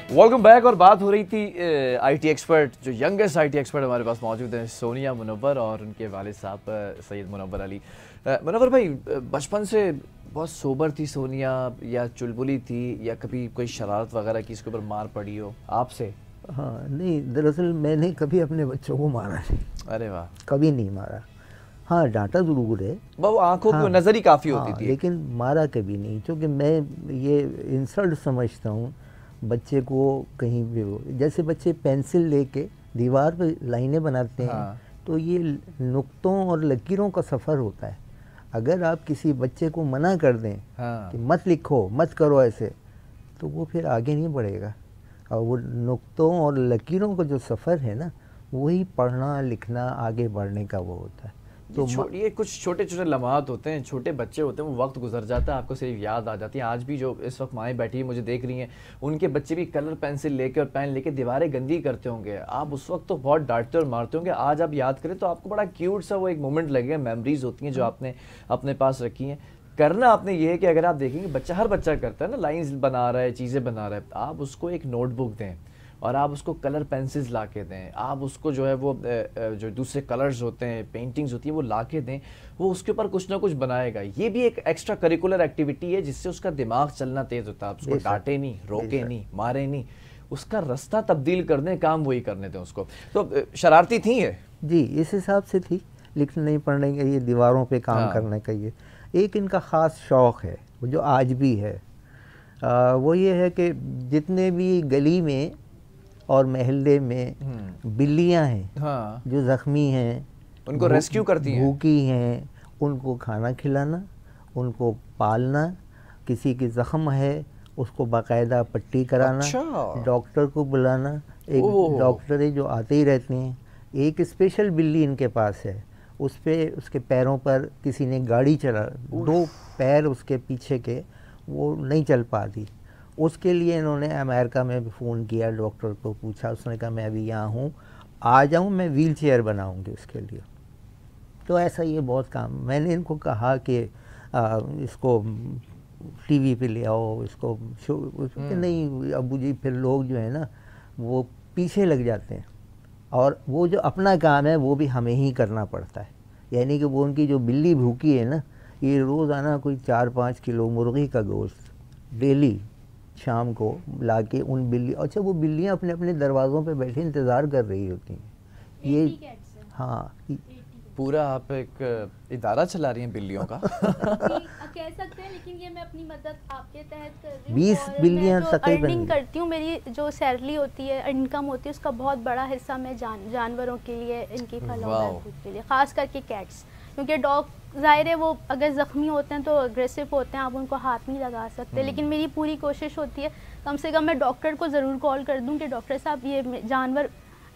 Welcome back. और बात हो रही थी आईटी एक्सपर्ट, जो यंगेस्ट आईटी एक्सपर्ट हमारे पास मौजूद हैं, सोनिया मुनव्वर और उनके वालिद साहब सैयद मुनव्वर अली। मुनव्वर भाई, बचपन से बहुत सोबर थी सोनिया या चुलबुली थी, या कभी कोई शरारत वगैरह की इसके ऊपर मार पड़ी हो आपसे? हाँ नहीं, दरअसल मैंने कभी अपने बच्चों को मारा नहीं। अरे वाह। कभी नहीं मारा। हाँ, डांटा ज़रूर है, वो आंखों की नज़र ही काफ़ी होती थी, लेकिन मारा कभी नहीं, क्योंकि मैं ये इंसल्ट समझता हूँ बच्चे को। कहीं भी हो, जैसे बच्चे पेंसिल लेके दीवार पे लाइनें बनाते हैं, तो ये नुक्तों और लकीरों का सफ़र होता है। अगर आप किसी बच्चे को मना कर दें कि मत लिखो, मत करो ऐसे, तो वो फिर आगे नहीं बढ़ेगा। और वो नुक्तों और लकीरों का जो सफ़र है ना, वही पढ़ना लिखना आगे बढ़ने का वो होता है। तो ये कुछ छोटे छोटे लम्हात होते हैं, छोटे बच्चे होते हैं, वो वक्त गुजर जाता है, आपको सिर्फ याद आ जाती है। आज भी जो इस वक्त माएँ बैठी है मुझे देख रही हैं, उनके बच्चे भी कलर पेंसिल लेके और पेन लेके दीवारें गंदी करते होंगे। आप उस वक्त तो बहुत डांटते और मारते होंगे, आज आप याद करें तो आपको बड़ा क्यूट सा वो एक मोमेंट लगेगा, मेमोरीज होती हैं जो आपने अपने पास रखी हैं। करना आपने ये है कि अगर आप देखेंगे बच्चा, हर बच्चा करता है ना, लाइंस बना रहा है, चीज़ें बना रहा है, आप उसको एक नोटबुक दें और आप उसको कलर पेंसिल्स ला के दें, आप उसको जो है वो जो दूसरे कलर्स होते हैं, पेंटिंग्स होती है, वो ला के दें, वो उसके ऊपर कुछ ना कुछ बनाएगा। ये भी एक एक्स्ट्रा करिकुलर एक्टिविटी है जिससे उसका दिमाग चलना तेज़ होता है। आप उसको डांटे नहीं, रोके नहीं, मारे नहीं, उसका रास्ता तब्दील करने काम वही करने दें उसको। तो शरारती थी ये? जी, इस हिसाब से थी, लिखने नहीं पढ़ने का, ये दीवारों पे काम करने का। ये एक इनका ख़ास शौक़ है, वो जो आज भी है, वो ये है कि जितने भी गली में और महल्ले में बिल्लियां हैं जो ज़ख्मी हैं, उनको रेस्क्यू करती हैं, भूखी हैं, उनको खाना खिलाना, उनको पालना, किसी की ज़ख्म है उसको बाकायदा पट्टी कराना, डॉक्टर को बुलाना। एक डॉक्टर है जो आते ही रहते हैं। एक स्पेशल बिल्ली इनके पास है, उस पे उसके पैरों पर किसी ने गाड़ी चला, 2 पैर उसके पीछे के वो नहीं चल पाती। उसके लिए इन्होंने अमेरिका में भी फ़ोन किया, डॉक्टर को पूछा, उसने कहा मैं अभी यहाँ हूँ, आ जाऊँ, मैं व्हील चेयर बनाऊँगी उसके लिए। तो ऐसा ये बहुत काम। मैंने इनको कहा कि इसको टीवी पे ले आओ, इसको शो, नहीं अबू जी, फिर लोग जो है ना वो पीछे लग जाते हैं, और वो जो अपना काम है वो भी हमें ही करना पड़ता है। यानी कि वो उनकी जो बिल्ली भूखी है ना, ये रोज़ाना कोई 4-5 किलो मुर्गी का गोश्त डेली शाम को लाके उन बिल्ली, अच्छा वो बिल्लियाँ अपने अपने दरवाज़ों पे बैठे इंतज़ार कर रही होती हैं। ये हाँ, पूरा आप एक इदारा चला रही हैं बिल्लियों का। कह सकते हैं, लेकिन ये मैं अपनी मदद आपके तहत कर रही हूँ। 20 बिल्लियाँ तकरीबन अर्निंग करती हूँ, मेरी जो सैलरी होती है, इनकम होती है, उसका बहुत बड़ा हिस्सा मैं जानवरों के लिए, इनकी फलाह के लिए, ख़ास करके कैट्स, क्योंकि डॉग ज़ाहिर है वो अगर ज़ख्मी होते हैं तो अग्रेसिव होते हैं, आप उनको हाथ नहीं लगा सकते। लेकिन मेरी पूरी कोशिश होती है कम से कम मैं डॉक्टर को ज़रूर कॉल कर दूं कि डॉक्टर साहब ये जानवर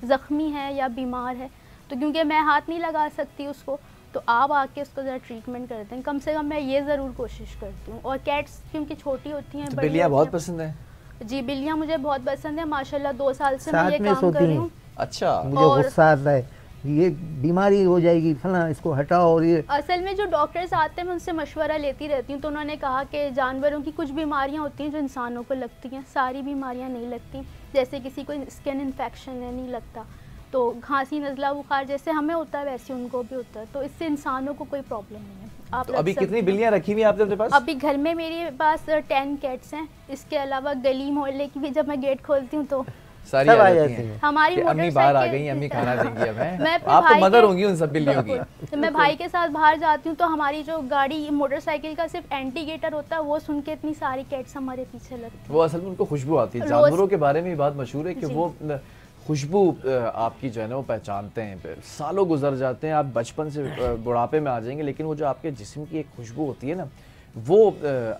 ज़ख्मी है या बीमार है, तो क्योंकि मैं हाथ नहीं लगा सकती उसको, तो आप आके उसको ज़रा ट्रीटमेंट कर दें। कम से कम मैं ये ज़रूर कोशिश करती हूँ। और कैट्स क्योंकि छोटी होती हैं, तो बिल्लियाँ बहुत पसंद है? जी, बिल्लियाँ मुझे बहुत पसंद है माशाल्लाह। 2 साल से मैं ये काम कर रही हूँ। अच्छा, मुझे गुस्सा आता है, ये बीमारी हो जाएगी फला, इसको हटाओ। और ये असल में जो डॉक्टर्स आते हैं मैं उनसे मशवरा लेती रहती हूँ, तो उन्होंने कहा कि जानवरों की कुछ बीमारियाँ होती हैं जो इंसानों को लगती हैं, सारी बीमारियाँ नहीं लगती। जैसे किसी को स्किन इन्फेक्शन है, नहीं लगता, तो खांसी नज़ला बुखार जैसे हमें होता है वैसे उनको भी होता है, तो इससे इंसानों को कोई प्रॉब्लम नहीं है। आप तो अभी कितनी बिल्लियाँ रखी हुई हैं आपने अपने पास? अभी घर में मेरे पास 10 कैट्स हैं। इसके अलावा गली मोहल्ले की भी जब मैं गेट खोलती हूँ तो सारी आ जाती हैं। हमारी अम्मी बाहर आ गई, अम्मी खाना देंगी हमें। आप तो मदर होंगी उन सब बिल्लियों की। तो मैं भाई के साथ बाहर जाती हूँ तो हमारी जो गाड़ी मोटरसाइकिल का सिर्फ इंडिकेटर होता है, वो सुन के इतनी सारी कैट्स हमारे पीछे लगती हैं। वो असल में उनको खुशबू आती है। जानवरों के बारे में बात मशहूर है कि वो खुशबू आपकी जो है ना वो पहचानते हैं। सालों गुजर जाते हैं, आप बचपन से बुढ़ापे में आ जाएंगे, लेकिन वो जो आपके जिस्म की एक खुशबू होती है ना, वो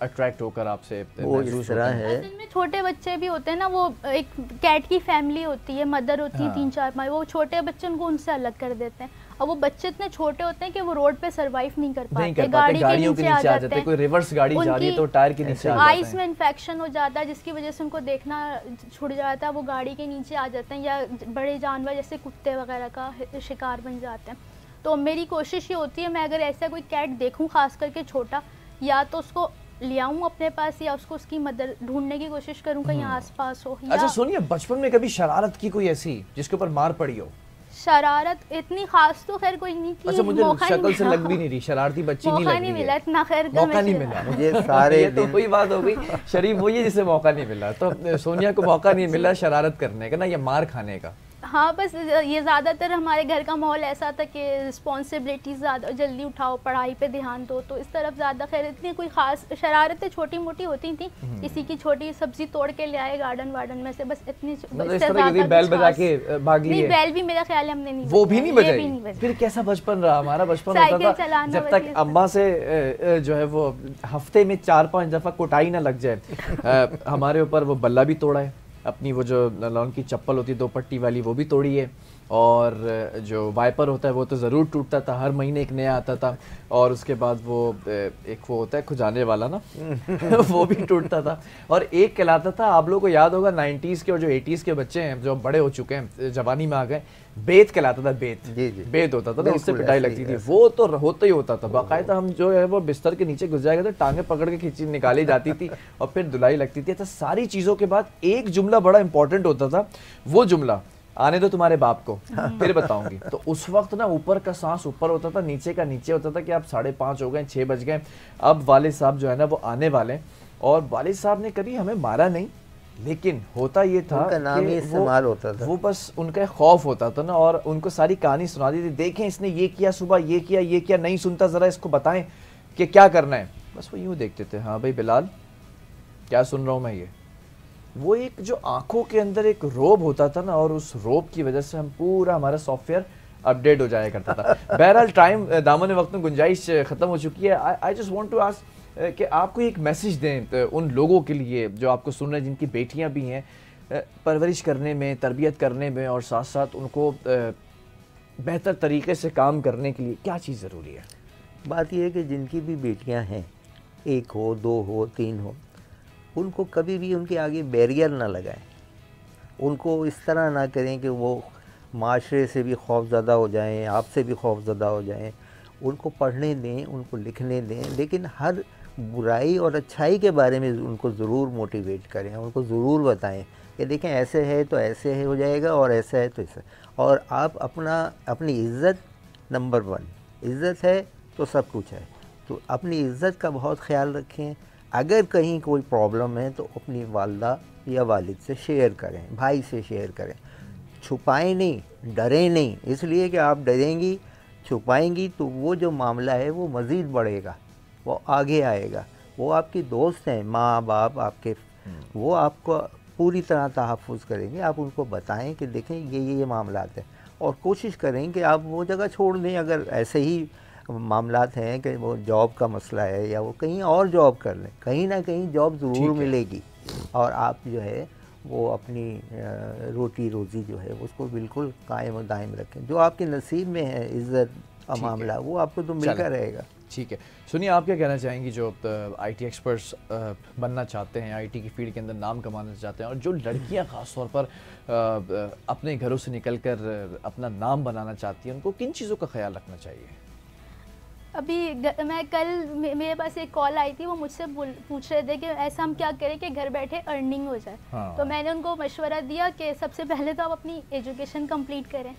अट्रैक्ट होकर आपसे महसूस होता है। असल में छोटे बच्चे भी होते हैं ना, वो एक कैट की फैमिली होती है, मदर होती है 3-4 वो छोटे बच्चे उनको उनसे अलग कर देते हैं। और वो बच्चे इतने छोटे होते हैं कि वो रोड पे सरवाइव नहीं कर पाते, गाड़ियों के नीचे आ जाते हैं। कोई रिवर्स गाड़ी जा रही है तो टायर के नीचे आ जाते हैं, आइस में इन्फेक्शन हो जाता है जिसकी वजह से उनको देखना छूट जाता है, वो गाड़ी के नीचे आ जाते हैं, या बड़े जानवर जैसे कुत्ते वगैरह का शिकार बन जाते हैं। तो मेरी कोशिश ये होती है, मैं अगर ऐसा कोई कैट देखूँ खास करके छोटा, या तो उसको ले आऊँ अपने पास या उसको उसकी मदद ढूंढने की कोशिश करूँ कहीं आसपास हो। अच्छा सोनिया, बचपन में कभी शरारत की कोई ऐसी जिसके ऊपर मार पड़ी हो? शरारत इतनी खास तो खैर कोई नहीं की। अच्छा, मुझे शक्ल से लग भी नहीं रही, शरारती बच्ची नहीं लग रही है। मिला इतना, खैर मौका नहीं मिला मुझे सारे ये तो वही बात हो गई, शरीफ वही है जिसे मौका नहीं मिला। तो सोनिया को मौका नहीं मिला शरारत करने का ना, या मार खाने का। हाँ, बस ये ज़्यादातर हमारे घर का माहौल ऐसा था कि रिस्पॉन्सिबिलिटीज़ ज़्यादा जल्दी उठाओ, पढ़ाई पे ध्यान दो, तो इस तरफ ज़्यादा। खैर इतनी कोई ख़ास शरारतें छोटी मोटी होती थी, किसी की छोटी सब्जी तोड़ के ले आए गार्डन वार्डन में से, बस इतनी। बैल बजा के भाग लिए? बैल भी मेरा ख्याल है हमने नहीं, वो भी नहीं बजाई। फिर कैसा बचपन रहा? हमारा बचपन होता था जब तक अम्मा से जो है वो हफ्ते में 4-5 दफ़ा कुटाई ना लग जाए। हमारे ऊपर वो बल्ला भी तोड़ा है, अपनी वो जो लॉन की चप्पल होती है 2 पट्टी वाली, वो भी तोड़ी है, और जो वाइपर होता है वो तो ज़रूर टूटता था, हर महीने एक नया आता था। और उसके बाद वो एक वो होता है खुजाने वाला ना वो भी टूटता था। और एक कहलाता था, आप लोगों को याद होगा 90s के और जो 80s के बच्चे हैं जो बड़े हो चुके हैं, जवानी में आ गए, बेत कहलाता था। बेत होता था, तो उससे पिटाई लगती थी। वो तो होता ही होता था बाकायदा। हम जो है वो बिस्तर के नीचे घुस जाएगा तो टांगे पकड़ के खींची निकाली जाती थी और फिर धुलाई लगती थी। अच्छा, सारी चीज़ों के बाद एक जुमला बड़ा इंपॉर्टेंट होता था, वो जुमला आने दो तुम्हारे बाप को, फिर बताऊंगी। तो उस वक्त ना ऊपर का सांस ऊपर होता था, नीचे का नीचे होता था कि आप 5:30 हो गए, 6 बज गए, अब वालिद साहब जो है ना वो आने वाले। और वालिद साहब ने कभी हमें मारा नहीं, लेकिन होता ये था कि इस्तेमाल होता था, वो बस उनका खौफ होता था ना, और उनको सारी कहानी सुना दी थी। देखें इसने ये किया, सुबह ये किया, नहीं सुनता, जरा इसको बताएं कि क्या करना है। बस वो यूं देखते थे, हाँ भाई बिलाल क्या सुन रहा हूँ मैं। ये वो एक जो आंखों के अंदर एक रोब होता था ना, और उस रोब की वजह से हम पूरा हमारा सॉफ्टवेयर अपडेट हो जाया करता था। बहरहाल टाइम दामन वक्त में गुंजाइश ख़त्म हो चुकी है। I just want to ask कि आपको एक मैसेज दें उन लोगों के लिए जो आपको सुन रहे हैं, जिनकी बेटियां भी हैं, परवरिश करने में, तरबियत करने में, और साथ साथ उनको बेहतर तरीके से काम करने के लिए क्या चीज़ ज़रूरी है? बात यह है कि जिनकी भी बेटियां हैं, 1 हो, 2 हो, 3 हो, उनको कभी भी उनके आगे बैरियर ना लगाएं। उनको इस तरह ना करें कि वो माशरे से भी खौफज़दा हो जाएं, आपसे भी खौफज़दा हो जाएं। उनको पढ़ने दें, उनको लिखने दें, लेकिन हर बुराई और अच्छाई के बारे में उनको ज़रूर मोटिवेट करें, उनको ज़रूर बताएं कि देखें ऐसे है तो ऐसे है हो जाएगा, और ऐसा है तो ऐसा। और आप अपनी इज़्ज़त नंबर 1, इज़्ज़त है तो सब कुछ है, तो अपनी इज़्ज़त का बहुत ख्याल रखें। अगर कहीं कोई प्रॉब्लम है तो अपनी वालदा या वालिद से शेयर करें, भाई से शेयर करें। छुपाएं नहीं, डरें नहीं, इसलिए कि आप डरेंगी, छुपाएंगी तो वो जो मामला है वो मज़ीद बढ़ेगा, वो आगे आएगा। वो आपके दोस्त हैं, माँ बाप आपके, वो आपको पूरी तरह तहफ़्फ़ुज़ करेंगे। आप उनको बताएं कि देखें ये मामलात हैं, और कोशिश करें कि आप वो जगह छोड़ दें। अगर ऐसे ही मामलात हैं कि वो जॉब का मसला है, या वो कहीं और जॉब कर लें, कहीं ना कहीं जॉब ज़रूर मिलेगी, और आप जो है वो अपनी रोटी रोज़ी जो है उसको बिल्कुल कायम और दायम रखें। जो आपके नसीब में है इज़्ज़त का मामला, वो आपको तो मिलता रहेगा। ठीक है, सुनिए आप क्या कहना चाहेंगी जो आईटी एक्सपर्ट्स बनना चाहते हैं, आईटी की फील्ड के अंदर नाम कमाना चाहते हैं, और जो लड़कियां ख़ास तौर पर अपने घरों से निकलकर अपना नाम बनाना चाहती हैं, उनको किन चीज़ों का ख्याल रखना चाहिए? अभी मैं कल मेरे पास एक कॉल आई थी, वो मुझसे पूछ रहे थे कि ऐसा हम क्या करें कि घर बैठे अर्निंग हो जाए। हाँ। तो मैंने उनको मशवरा दिया कि सबसे पहले तो आप अपनी एजुकेशन कंप्लीट करें,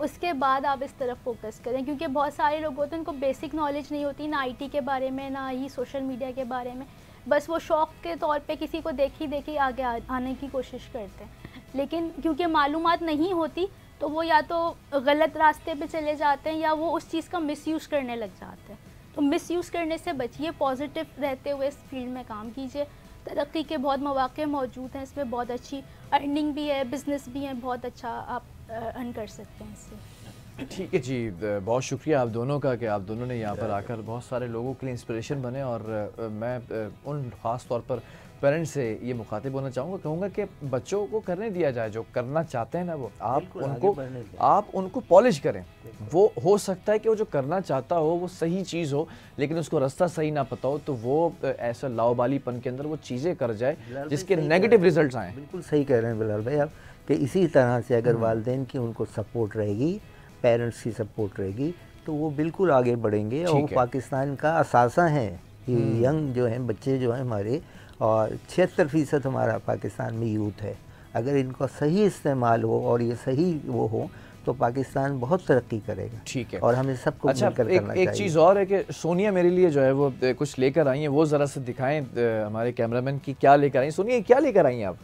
उसके बाद आप इस तरफ फोकस करें, क्योंकि बहुत सारे लोग होते हैं उनको बेसिक नॉलेज नहीं होती, ना आईटी के बारे में, ना ही सोशल मीडिया के बारे में। बस वो शौक़ के तौर पे किसी को देखी आगे आने की कोशिश करते हैं, लेकिन क्योंकि मालूमात नहीं होती तो वो या तो गलत रास्ते पे चले जाते हैं, या वो उस चीज़ का मिसयूज़ करने लग जाते हैं। तो मिसयूज़ करने से बचिए, पॉजिटिव रहते हुए इस फील्ड में काम कीजिए। तरक्की के बहुत मौके मौजूद हैं, इसमें बहुत अच्छी अर्निंग भी है, बिज़नेस भी है, बहुत अच्छा आप अर्न कर सकते हैं इससे। ठीक है जी, बहुत शुक्रिया आप दोनों का कि आप दोनों ने यहाँ पर आकर बहुत सारे लोगों के लिए इंस्पिरेशन बने। और मैं उन ख़ास तौर पर पेरेंट्स से ये मुखातिब होना कहूँगा कि बच्चों को करने दिया जाए, जो करना चाहते हैं ना वो आप उनको पॉलिश करें। वो हो सकता है कि वो जो करना चाहता हो वो सही चीज़ हो, लेकिन उसको रास्ता सही ना पता हो, तो वो ऐसा लाओबालीपन के अंदर वो चीज़ें कर जाए जिसके नेगेटिव रिजल्ट्स आएँ। बिल्कुल सही कह रहे हैं बिलाल भाई आप, कि इसी तरह से अगर वालिदैन की उनको सपोर्ट रहेगी, पेरेंट्स की सपोर्ट रहेगी, तो वो बिल्कुल आगे बढ़ेंगे, और वो पाकिस्तान का असासा हैं। ये यंग जो हैं बच्चे जो हैं हमारे, और 76% हमारा पाकिस्तान में यूथ है। अगर इनका सही इस्तेमाल हो और ये सही वो हो तो पाकिस्तान बहुत तरक्की करेगा। ठीक है, और हमें सबको अच्छा, मिलकर करना चाहिए। एक चीज़ और है कि सोनिया मेरे लिए जो है वो कुछ लेकर आई हैं, वो ज़रा से दिखाएं हमारे कैमरामैन की, क्या लेकर आई सोनिया, क्या लेकर आई हैं आप?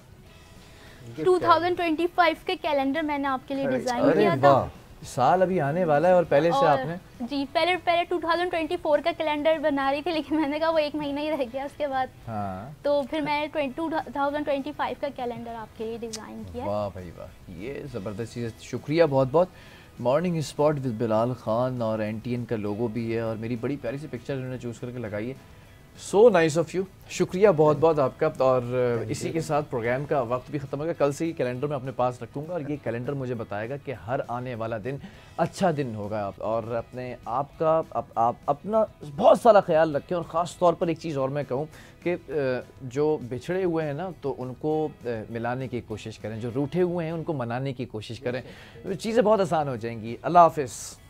2025 के कैलेंडर मैंने आपके लिए डिज़ाइन किया था। साल अभी आने वाला है और पहले से आपने जी पहले 2024 का कैलेंडर बना रही थी, लेकिन मैंने कहा वो 1 महीना ही रह गया उसके बाद। हाँ, तो फिर मैंने 2025 का कैलेंडर आपके लिए डिज़ाइन किया। वाह भाई वाह, ये ज़बरदस्त चीज़ है, शुक्रिया बहुत बहुत। Morning spot with Bilal Khan और NTN का लोगो भी है और मेरी बड़ी प्यारी सी पिक्चर इन्होंने चूज़ करके लगाई है। सो नाइस ऑफ यू, शुक्रिया बहुत बहुत आपका। और इसी के साथ प्रोग्राम का वक्त भी ख़त्म हो गया। कल से ही कैलेंडर मैं अपने पास रखूँगा और ये कैलेंडर मुझे बताएगा कि हर आने वाला दिन अच्छा दिन होगा। और अपने आप का आप अपना बहुत सारा ख्याल रखें। और ख़ास तौर पर एक चीज़ और मैं कहूँ कि जो बिछड़े हुए हैं ना, तो उनको मिलाने की कोशिश करें, जो रूठे हुए हैं उनको मनाने की कोशिश करें, चीज़ें बहुत आसान हो जाएंगी। अल्लाह हाफ़िज़।